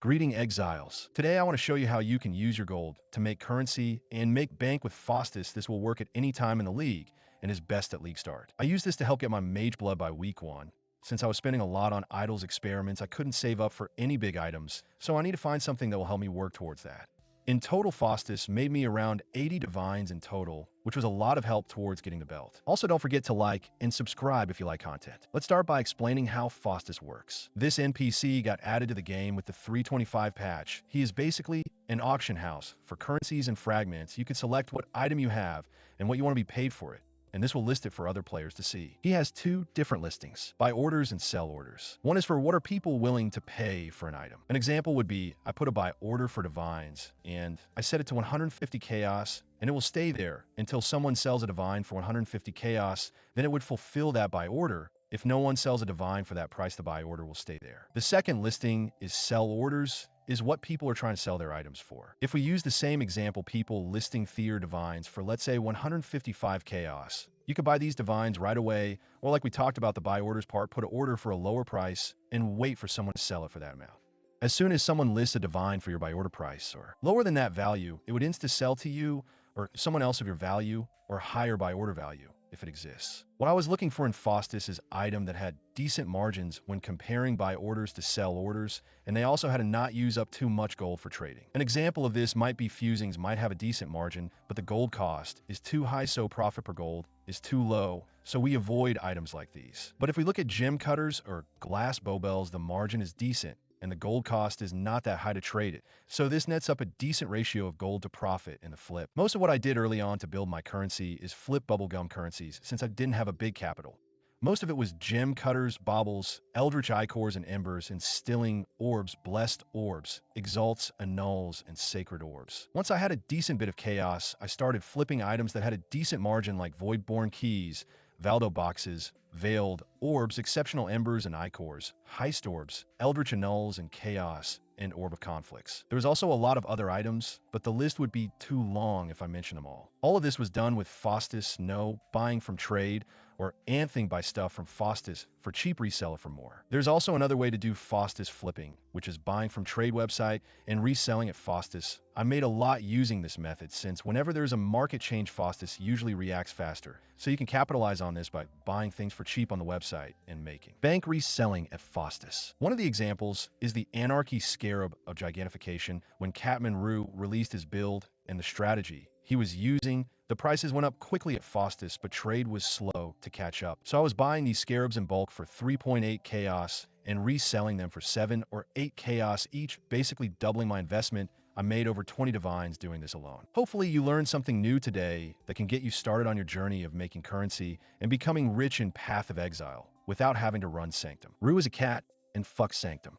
Greeting exiles. Today I want to show you how you can use your gold to make currency and make bank with Faustus. This will work at any time in the league and is best at league start. I used this to help get my Mageblood by week 1. Since I was spending a lot on idols experiments, I couldn't save up for any big items, so I need to find something that will help me work towards that. In total, Faustus made me around 80 divines in total, which was a lot of help towards getting the belt. Also, don't forget to like and subscribe if you like content. Let's start by explaining how Faustus works. This NPC got added to the game with the 325 patch. He is basically an auction house for currencies and fragments. You can select what item you have and what you want to be paid for it, and this will list it for other players to see. He has two different listings, buy orders and sell orders. One is for what are people willing to pay for an item. An example would be, I put a buy order for divines, and I set it to 150 chaos, and it will stay there until someone sells a divine for 150 chaos, then it would fulfill that buy order. If no one sells a divine for that price, the buy order will stay there. The second listing is sell orders, is what people are trying to sell their items for. If we use the same example, people listing Theer divines for, let's say, 155 chaos, you could buy these divines right away, or like we talked about the buy orders part, put an order for a lower price and wait for someone to sell it for that amount. As soon as someone lists a divine for your buy order price or lower than that value, it would insta-sell to you or someone else of your value or higher buy order value if it exists. What I was looking for in Faustus is item that had decent margins when comparing buy orders to sell orders, and they also had to not use up too much gold for trading. An example of this might be fusings might have a decent margin, but the gold cost is too high, so profit per gold is too low, so we avoid items like these. But if we look at gem cutters or glass bowbells, the margin is decent, and the gold cost is not that high to trade it. So this nets up a decent ratio of gold to profit in the flip. Most of what I did early on to build my currency is flip bubblegum currencies since I didn't have a big capital. Most of it was gem cutters, baubles, eldritch icores and embers, instilling orbs, blessed orbs, exalts, annuls, and sacred orbs. Once I had a decent bit of chaos, I started flipping items that had a decent margin like voidborn keys, Valdo boxes, veiled orbs, exceptional embers and icores, heist orbs, eldritch annuls and chaos, and orb of conflicts. There was also a lot of other items, but the list would be too long if I mentioned them all. All of this was done with Faustus, no buying from trade, or anthing buy stuff from Faustus for cheap reseller for more. There's also another way to do Faustus flipping, which is buying from trade website and reselling at Faustus. I made a lot using this method since whenever there's a market change, Faustus usually reacts faster. So you can capitalize on this by buying things for cheap on the website and making bank reselling at Faustus. One of the examples is the Anarchy Scarab of Gigantification. When Catman Rue released his build and the strategy he was using, the prices went up quickly at Faustus, but trade was slow to catch up. So I was buying these scarabs in bulk for 3.8 chaos and reselling them for 7 or 8 chaos each, basically doubling my investment. I made over 20 divines doing this alone. Hopefully you learned something new today that can get you started on your journey of making currency and becoming rich in Path of Exile without having to run Sanctum. Rue is a cat and fuck Sanctum.